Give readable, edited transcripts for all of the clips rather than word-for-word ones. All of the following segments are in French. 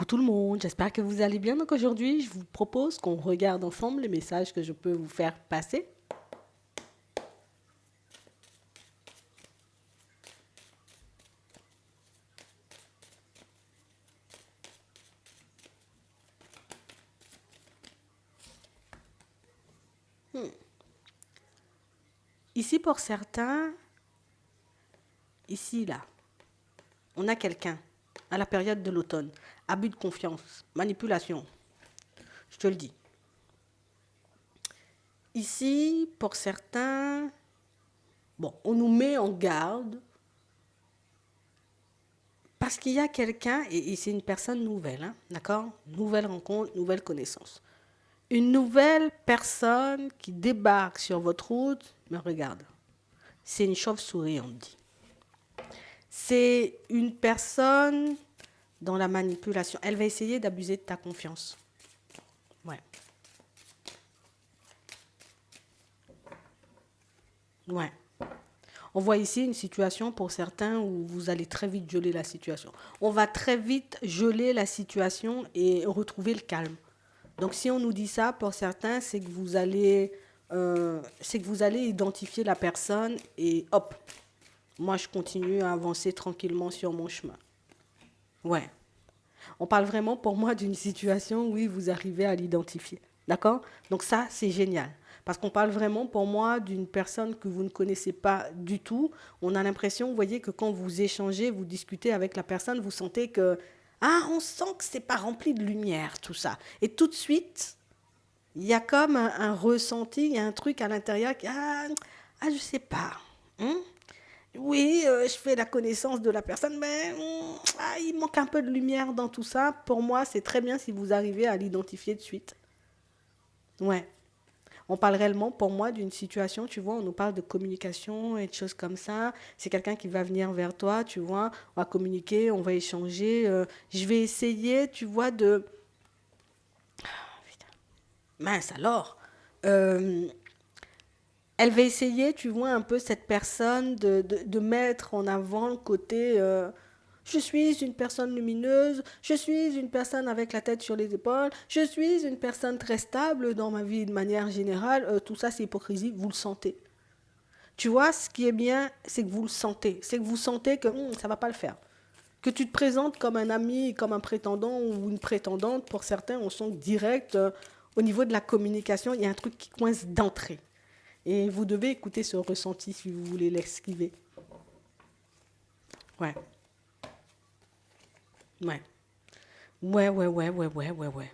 tout le monde, j'espère que vous allez bien. Donc aujourd'hui, je vous propose qu'on regarde ensemble les messages que je peux vous faire passer. Ici pour certains, ici là, on a quelqu'un à la période de l'automne. Abus de confiance, manipulation, je te le dis. Ici, pour certains, bon, on nous met en garde parce qu'il y a quelqu'un, et c'est une personne nouvelle, hein, d'accord? Nouvelle rencontre, nouvelle connaissance. Une nouvelle personne qui débarque sur votre route, me regarde. C'est une chauve-souris, on dit. C'est une personne dans la manipulation. Elle va essayer d'abuser de ta confiance. Ouais. Ouais. On voit ici une situation pour certains où vous allez très vite geler la situation. On va très vite geler la situation et retrouver le calme. Donc si on nous dit ça, pour certains, c'est que vous allez identifier la personne et hop, moi je continue à avancer tranquillement sur mon chemin. Ouais. On parle vraiment pour moi d'une situation où vous arrivez à l'identifier. D'accord? Donc ça, c'est génial. Parce qu'on parle vraiment pour moi d'une personne que vous ne connaissez pas du tout. On a l'impression, vous voyez, que quand vous échangez, vous discutez avec la personne, vous sentez que, ah, on sent que c'est pas rempli de lumière, tout ça. Et tout de suite, il y a comme un ressenti, il y a un truc à l'intérieur qui, je sais pas. Hein? Oui, je fais la connaissance de la personne, mais il manque un peu de lumière dans tout ça. Pour moi, c'est très bien si vous arrivez à l'identifier de suite. Ouais. On parle réellement, pour moi, d'une situation, tu vois, on nous parle de communication et de choses comme ça. C'est quelqu'un qui va venir vers toi, tu vois, on va communiquer, on va échanger. Je vais essayer, tu vois, de... Mince alors. Euh, Elle va essayer, tu vois, un peu cette personne de mettre en avant le côté je suis une personne lumineuse, je suis une personne avec la tête sur les épaules, je suis une personne très stable dans ma vie de manière générale. Tout ça, c'est hypocrisie, vous le sentez. Tu vois, ce qui est bien, c'est que vous le sentez. C'est que vous sentez que ça ne va pas le faire. Que tu te présentes comme un ami, comme un prétendant ou une prétendante, pour certains, on sent direct, au niveau de la communication, il y a un truc qui coince d'entrée. Et vous devez écouter ce ressenti si vous voulez l'esquiver. Ouais. Ouais. Ouais.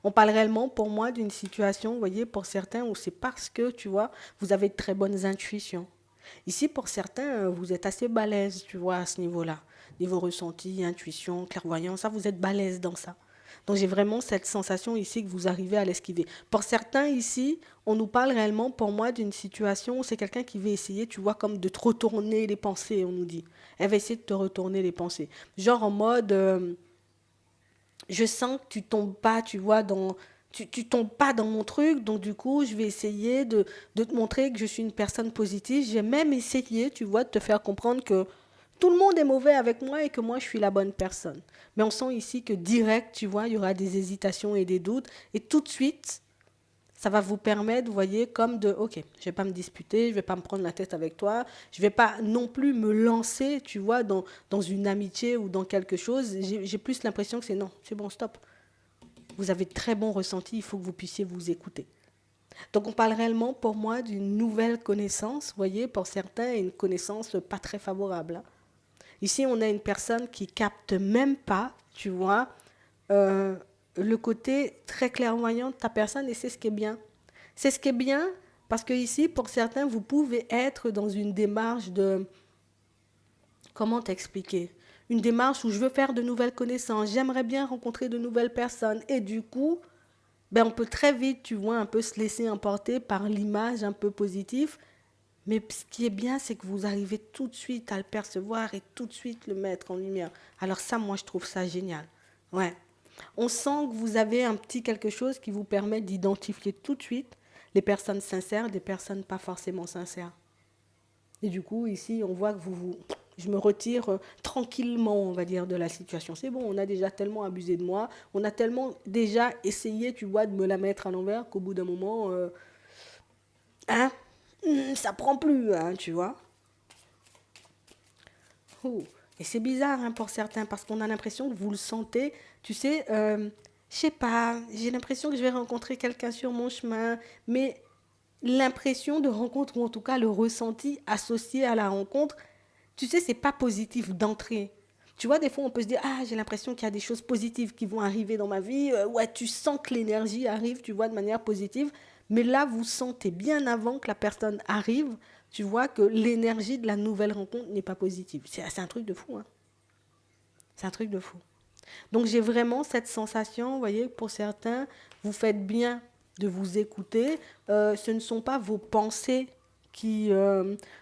On parle réellement, pour moi, d'une situation, vous voyez, pour certains, où c'est parce que, tu vois, vous avez de très bonnes intuitions. Ici, pour certains, vous êtes assez balèze, tu vois, à ce niveau-là. Niveau ressenti, intuition, clairvoyance, ça, vous êtes balèze dans ça. Donc, j'ai vraiment cette sensation ici que vous arrivez à l'esquiver. Pour certains, ici, on nous parle réellement, pour moi, d'une situation où c'est quelqu'un qui veut essayer, tu vois, comme de te retourner les pensées, on nous dit. Elle va essayer de te retourner les pensées. Genre en mode, je sens que tu tombes pas, tu vois, tu tombes pas dans mon truc, donc du coup, je vais essayer de te montrer que je suis une personne positive. J'ai même essayé, tu vois, de te faire comprendre que tout le monde est mauvais avec moi et que moi, je suis la bonne personne. Mais on sent ici que direct, tu vois, il y aura des hésitations et des doutes. Et tout de suite, ça va vous permettre, vous voyez, comme de, ok, je ne vais pas me disputer, je ne vais pas me prendre la tête avec toi, je ne vais pas non plus me lancer, tu vois, dans une amitié ou dans quelque chose. J'ai plus l'impression que c'est non, c'est bon, stop. Vous avez de très bons ressentis, il faut que vous puissiez vous écouter. Donc on parle réellement pour moi d'une nouvelle connaissance, vous voyez, pour certains, une connaissance pas très favorable. Hein. Ici, on a une personne qui capte même pas, tu vois, euh, le côté très clairvoyant de ta personne et c'est ce qui est bien. C'est ce qui est bien parce que ici, pour certains, vous pouvez être dans une démarche de... Comment t'expliquer? Une démarche où je veux faire de nouvelles connaissances, j'aimerais bien rencontrer de nouvelles personnes et du coup, on peut très vite, tu vois, un peu se laisser emporter par l'image un peu positive. Mais ce qui est bien, c'est que vous arrivez tout de suite à le percevoir et tout de suite le mettre en lumière. Alors ça, moi, je trouve ça génial. Ouais. On sent que vous avez un petit quelque chose qui vous permet d'identifier tout de suite les personnes sincères des personnes pas forcément sincères. Et du coup, ici, on voit que Je me retire tranquillement, on va dire, de la situation. C'est bon, on a déjà tellement abusé de moi, on a tellement déjà essayé, tu vois, de me la mettre à l'envers qu'au bout d'un moment, hein, ça prend plus, hein, tu vois. Oh. Et c'est bizarre hein, pour certains parce qu'on a l'impression que vous le sentez. Tu sais, je sais pas, j'ai l'impression que je vais rencontrer quelqu'un sur mon chemin, mais l'impression de rencontre, ou en tout cas le ressenti associé à la rencontre, tu sais, c'est pas positif d'entrée. Tu vois, des fois, on peut se dire, ah, j'ai l'impression qu'il y a des choses positives qui vont arriver dans ma vie. Ouais, tu sens que l'énergie arrive, tu vois, de manière positive. Mais là, vous sentez bien avant que la personne arrive, tu vois que l'énergie de la nouvelle rencontre n'est pas positive. C'est un truc de fou, hein. C'est un truc de fou. Donc, j'ai vraiment cette sensation, vous voyez, pour certains, vous faites bien de vous écouter. Ce ne sont pas vos pensées qui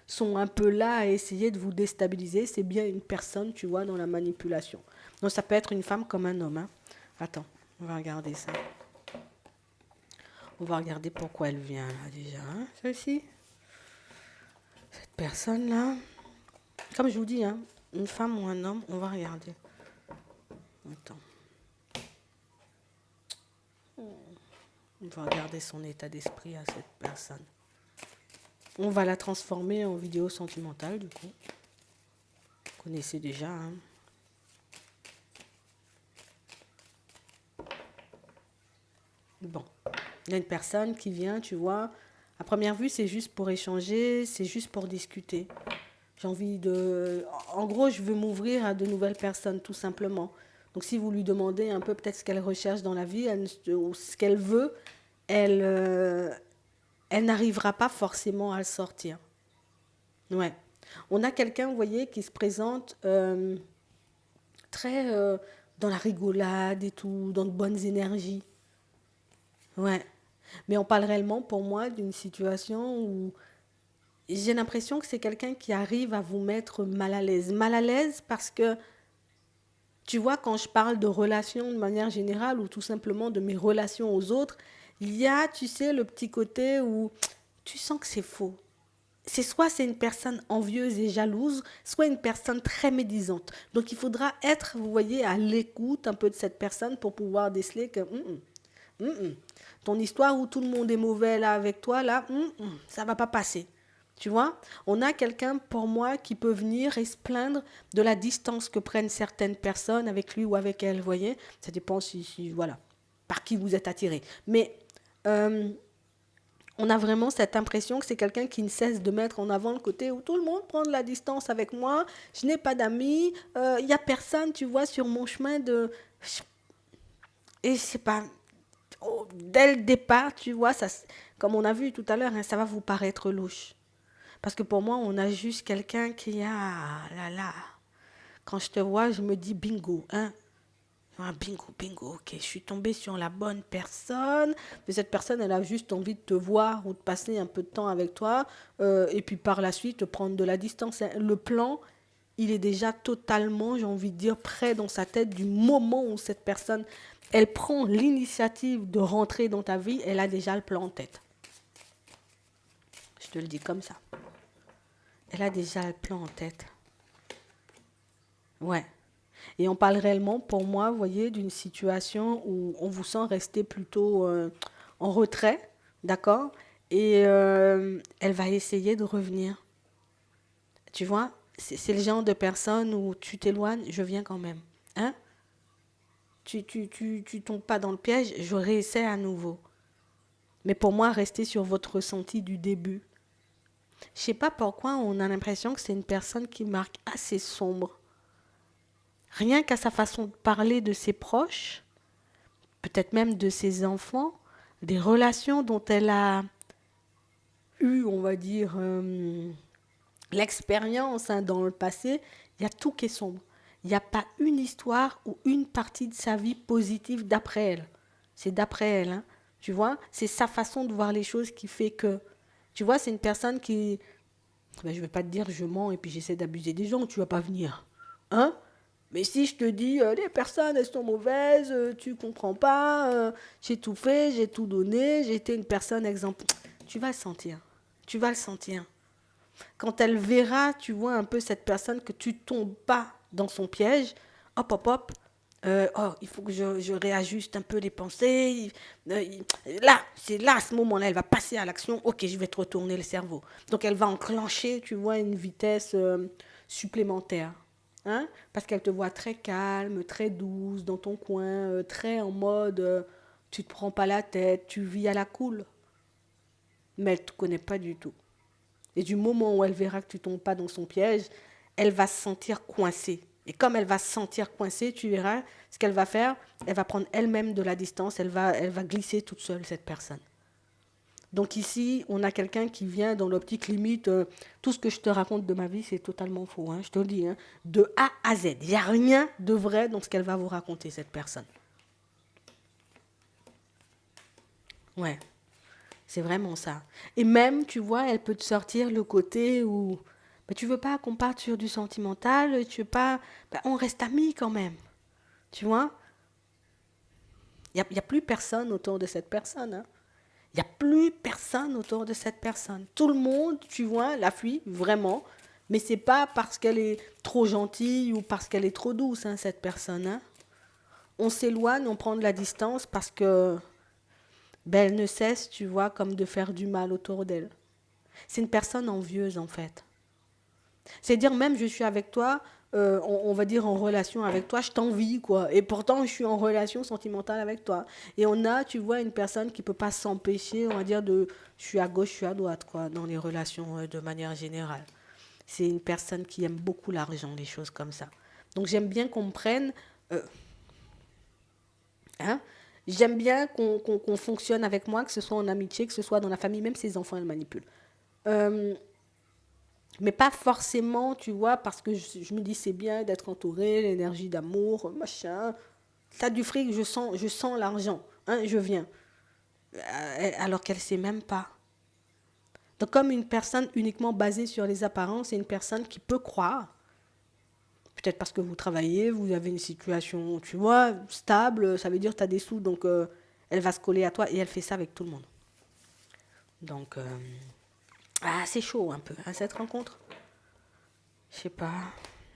sont un peu là à essayer de vous déstabiliser. C'est bien une personne, tu vois, dans la manipulation. Donc, ça peut être une femme comme un homme. Hein. Attends, on va regarder ça. On va regarder pourquoi elle vient là déjà. Hein, celle-ci. Cette personne-là. Comme je vous dis, hein, une femme ou un homme, on va regarder. Attends. On va regarder son état d'esprit à cette personne. On va la transformer en vidéo sentimentale, du coup. Vous connaissez déjà. Hein. Bon. Il y a une personne qui vient, tu vois. À première vue, c'est juste pour échanger, c'est juste pour discuter. J'ai envie de... En gros, je veux m'ouvrir à de nouvelles personnes, tout simplement. Donc, si vous lui demandez un peu peut-être ce qu'elle recherche dans la vie, ou ce qu'elle veut, elle n'arrivera pas forcément à le sortir. Ouais. On a quelqu'un, vous voyez, qui se présente très dans la rigolade et tout, dans de bonnes énergies. Ouais. Mais on parle réellement, pour moi, d'une situation où j'ai l'impression que c'est quelqu'un qui arrive à vous mettre mal à l'aise. Mal à l'aise parce que, tu vois, quand je parle de relations de manière générale ou tout simplement de mes relations aux autres, il y a, tu sais, le petit côté où tu sens que c'est faux. C'est une personne envieuse et jalouse, soit une personne très médisante. Donc il faudra être, vous voyez, à l'écoute un peu de cette personne pour pouvoir déceler que ton histoire où tout le monde est mauvais là avec toi, là, ça va pas passer. Tu vois, on a quelqu'un pour moi qui peut venir et se plaindre de la distance que prennent certaines personnes avec lui ou avec elle, vous voyez. Ça dépend voilà, par qui vous êtes attiré. Mais euh, on a vraiment cette impression que c'est quelqu'un qui ne cesse de mettre en avant le côté où tout le monde prend de la distance avec moi, je n'ai pas d'amis, il n'y a personne, tu vois, sur mon chemin de... Et je sais pas, dès le départ, tu vois, ça, comme on a vu tout à l'heure, hein, ça va vous paraître louche. Parce que pour moi, on a juste quelqu'un qui a... Là, là. Quand je te vois, je me dis bingo, hein. Ah, bingo, bingo, ok, je suis tombée sur la bonne personne. Mais cette personne, elle a juste envie de te voir ou de passer un peu de temps avec toi. Et puis par la suite, prendre de la distance. Le plan, il est déjà totalement, j'ai envie de dire, prêt dans sa tête du moment où cette personne, elle prend l'initiative de rentrer dans ta vie, elle a déjà le plan en tête. Je te le dis comme ça. Elle a déjà le plan en tête. Ouais. Et on parle réellement, pour moi, vous voyez, d'une situation où on vous sent rester plutôt en retrait, d'accord. Et elle va essayer de revenir. Tu vois, c'est le genre de personne où tu t'éloignes, je viens quand même. Hein? Tu tombes pas dans le piège, je réessaie à nouveau. Mais pour moi, restez sur votre ressenti du début. Je sais pas pourquoi on a l'impression que c'est une personne qui marque assez sombre. Rien qu'à sa façon de parler de ses proches, peut-être même de ses enfants, des relations dont elle a eu, on va dire, l'expérience hein, dans le passé, il y a tout qui est sombre. Il n'y a pas une histoire ou une partie de sa vie positive d'après elle. C'est d'après elle, hein. Tu vois, c'est sa façon de voir les choses qui fait que, tu vois, c'est une personne qui, ben, je ne vais pas te dire je mens et puis j'essaie d'abuser des gens, tu ne vas pas venir. Hein? Mais si je te dis, les personnes, elles sont mauvaises, tu comprends pas, j'ai tout fait, j'ai tout donné, j'ai été une personne exemple, tu vas le sentir. Tu vas le sentir. Quand elle verra, tu vois, un peu cette personne, que tu tombes pas dans son piège, hop, hop, hop, oh, il faut que je réajuste un peu les pensées. Là, c'est là, à ce moment-là, elle va passer à l'action. Ok, je vais te retourner le cerveau. Donc, elle va enclencher, tu vois, une vitesse supplémentaire. Hein? Parce qu'elle te voit très calme, très douce, dans ton coin, très en mode tu te prends pas la tête, tu vis à la cool. Mais elle ne te connaît pas du tout. Et du moment où elle verra que tu ne tombes pas dans son piège, elle va se sentir coincée. Et comme elle va se sentir coincée, tu verras ce qu'elle va faire. Elle va prendre elle-même de la distance. Elle va glisser toute seule, cette personne. Donc ici, on a quelqu'un qui vient dans l'optique limite. Tout ce que je te raconte de ma vie, c'est totalement faux. Hein, je te le dis. Hein, de A à Z. Il n'y a rien de vrai dans ce qu'elle va vous raconter, cette personne. Ouais, c'est vraiment ça. Et même, tu vois, elle peut te sortir le côté où bah, tu veux pas qu'on parte sur du sentimental, tu veux pas. Bah, on reste amis quand même. Tu vois, y a plus personne autour de cette personne. Hein. Il n'y a plus personne autour de cette personne. Tout le monde, tu vois, la fuit, vraiment. Mais c'est pas parce qu'elle est trop gentille ou parce qu'elle est trop douce, hein, cette personne. Hein. On s'éloigne, on prend de la distance parce que ben, elle ne cesse, tu vois, comme de faire du mal autour d'elle. C'est une personne envieuse, en fait. C'est-à-dire, même je suis avec toi, on va dire en relation avec toi, je t'envie, quoi. Et pourtant, je suis en relation sentimentale avec toi. Et on a, tu vois, une personne qui ne peut pas s'empêcher, on va dire, de je suis à gauche, je suis à droite, quoi, dans les relations de manière générale. C'est une personne qui aime beaucoup l'argent, des choses comme ça. Donc, j'aime bien qu'on me prenne, euh, hein, j'aime bien qu'on fonctionne avec moi, que ce soit en amitié, que ce soit dans la famille, même ses enfants, elle manipule. Euh, Mais pas forcément, tu vois, parce que je me dis c'est bien d'être entouré, l'énergie d'amour, machin. T'as du fric, je sens l'argent, hein, je viens. Alors qu'elle sait même pas. Donc comme une personne uniquement basée sur les apparences, c'est une personne qui peut croire, peut-être parce que vous travaillez, vous avez une situation, tu vois, stable, ça veut dire que tu as des sous, donc elle va se coller à toi et elle fait ça avec tout le monde. Donc, c'est chaud un peu, hein, cette rencontre. Je sais pas.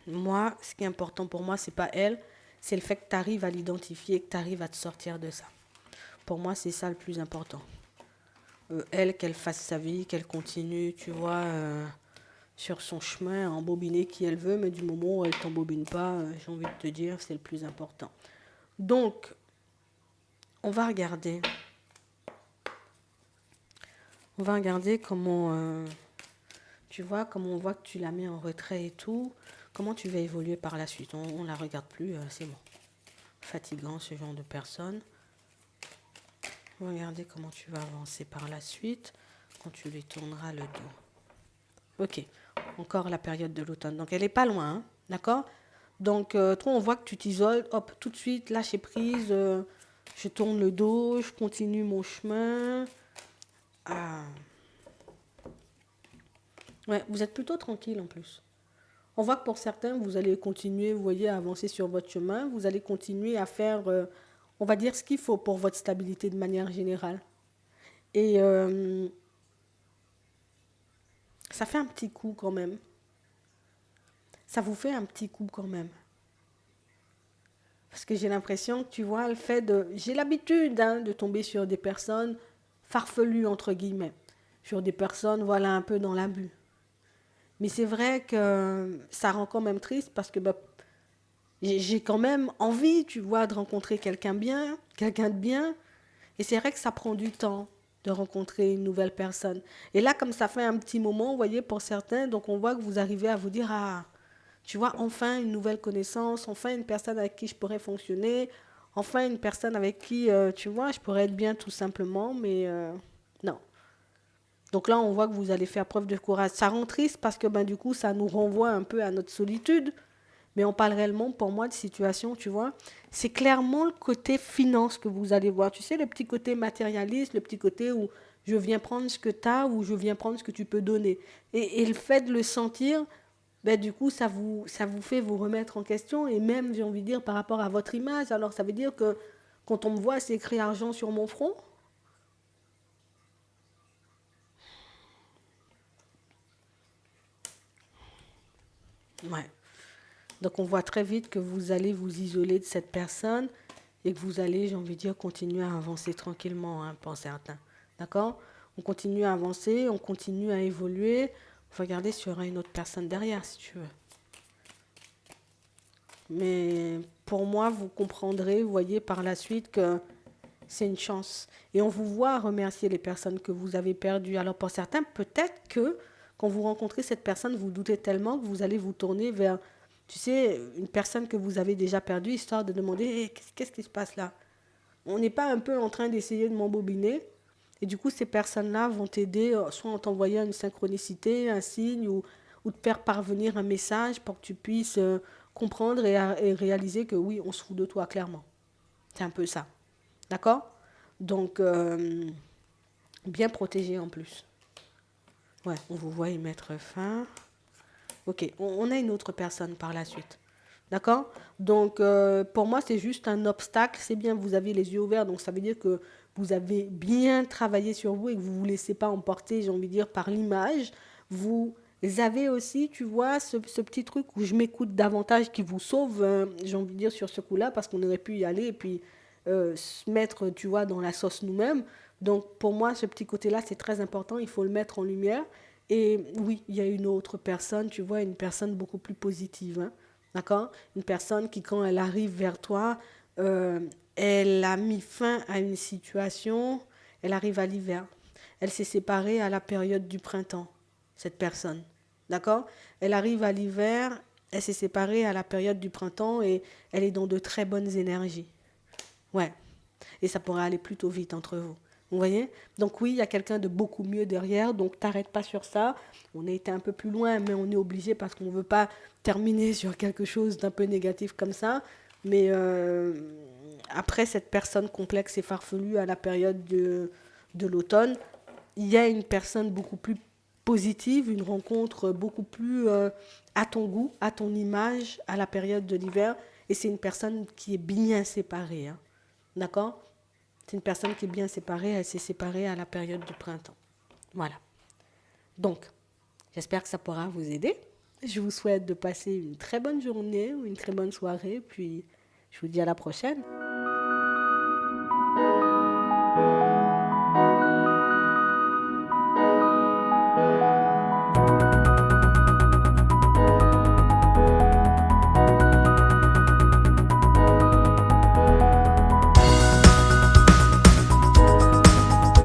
Moi, ce qui est important pour moi, c'est pas elle, c'est le fait que tu arrives à l'identifier, que tu arrives à te sortir de ça. Pour moi, c'est ça le plus important. Elle, qu'elle fasse sa vie, qu'elle continue, tu vois, sur son chemin, à embobiner qui elle veut, mais du moment où elle t'embobine pas, j'ai envie de te dire, c'est le plus important. Donc, on va regarder. On va regarder comment, tu vois, comment on voit que tu la mets en retrait et tout. Comment tu vas évoluer par la suite. On ne la regarde plus, c'est bon. Fatigant ce genre de personne. Regardez comment tu vas avancer par la suite quand tu lui tourneras le dos. Ok, encore la période de l'automne. Donc elle est pas loin, hein, d'accord. Donc toi on voit que tu t'isoles, hop, tout de suite lâcher prise. Je tourne le dos, je continue mon chemin. Ah, ouais, vous êtes plutôt tranquille en plus. On voit que pour certains, vous allez continuer, vous voyez, à avancer sur votre chemin. Vous allez continuer à faire, on va dire, ce qu'il faut pour votre stabilité de manière générale. Et ça fait un petit coup quand même. Ça vous fait un petit coup quand même. Parce que j'ai l'impression que tu vois le fait de... J'ai l'habitude hein, de tomber sur des personnes farfelues, entre guillemets. Sur des personnes, voilà, un peu dans l'abus. Mais c'est vrai que ça rend quand même triste parce que bah, j'ai quand même envie, tu vois, de rencontrer quelqu'un bien, quelqu'un de bien. Et c'est vrai que ça prend du temps de rencontrer une nouvelle personne. Et là, comme ça fait un petit moment, vous voyez, pour certains, donc on voit que vous arrivez à vous dire, ah, tu vois, enfin une nouvelle connaissance, enfin une personne avec qui je pourrais fonctionner, enfin une personne avec qui, tu vois, je pourrais être bien tout simplement, mais non. Donc là, on voit que vous allez faire preuve de courage. Ça rend triste parce que ben, du coup, ça nous renvoie un peu à notre solitude. Mais on parle réellement, pour moi, de situation, tu vois. C'est clairement le côté finance que vous allez voir. Tu sais, le petit côté matérialiste, le petit côté où je viens prendre ce que tu as ou je viens prendre ce que tu peux donner. Et le fait de le sentir, ben, du coup, ça vous fait vous remettre en question. Et même, j'ai envie de dire, par rapport à votre image. Alors, ça veut dire que quand on me voit, c'est écrit argent sur mon front. Ouais. Donc, on voit très vite que vous allez vous isoler de cette personne et que vous allez, j'ai envie de dire, continuer à avancer tranquillement, hein, pour certains. D'accord? On continue à avancer, on continue à évoluer. On va regarder s'il y aura une autre personne derrière, si tu veux. Mais pour moi, vous comprendrez, vous voyez, par la suite que c'est une chance. Et on vous voit remercier les personnes que vous avez perdues. Alors pour certains, peut-être que quand vous rencontrez cette personne, vous doutez tellement que vous allez vous tourner vers, tu sais, une personne que vous avez déjà perdue, histoire de demander: hey, qu'est-ce qui se passe là? On n'est pas un peu en train d'essayer de m'embobiner? Et du coup, ces personnes-là vont t'aider, soit en t'envoyant une synchronicité, un signe, ou te faire parvenir un message pour que tu puisses comprendre et réaliser que oui, on se fout de toi, clairement. C'est un peu ça. D'accord? Donc, bien protégé en plus. Ouais, on vous voit y mettre fin. Ok, on a une autre personne par la suite. D'accord? Donc, pour moi, c'est juste un obstacle. C'est bien, vous avez les yeux ouverts, donc ça veut dire que vous avez bien travaillé sur vous et que vous ne vous laissez pas emporter, j'ai envie de dire, par l'image. Vous avez aussi, tu vois, ce petit truc où je m'écoute davantage qui vous sauve, j'ai envie de dire, sur ce coup-là, parce qu'on aurait pu y aller et puis se mettre, tu vois, dans la sauce nous-mêmes. Donc, pour moi, ce petit côté-là, c'est très important. Il faut le mettre en lumière. Et oui, il y a une autre personne, tu vois, une personne beaucoup plus positive, hein. D'accord? Une personne qui, quand elle arrive vers toi, euh, elle a mis fin à une situation, elle arrive à l'hiver. Elle s'est séparée à la période du printemps, cette personne. D'accord? Elle arrive à l'hiver, elle s'est séparée à la période du printemps et elle est dans de très bonnes énergies. Ouais. Et ça pourrait aller plutôt vite entre vous. Vous voyez? Donc oui, il y a quelqu'un de beaucoup mieux derrière, donc t'arrêtes pas sur ça. On a été un peu plus loin, mais on est obligé parce qu'on ne veut pas terminer sur quelque chose d'un peu négatif comme ça. Mais après cette personne complexe et farfelue à la période de l'automne, il y a une personne beaucoup plus positive, une rencontre beaucoup plus à ton goût, à ton image, à la période de l'hiver. Et c'est une personne qui est bien séparée, hein. D'accord? C'est une personne qui est bien séparée. Elle s'est séparée à la période du printemps. Voilà. Donc, j'espère que ça pourra vous aider. Je vous souhaite de passer une très bonne journée ou une très bonne soirée. Puis, je vous dis à la prochaine.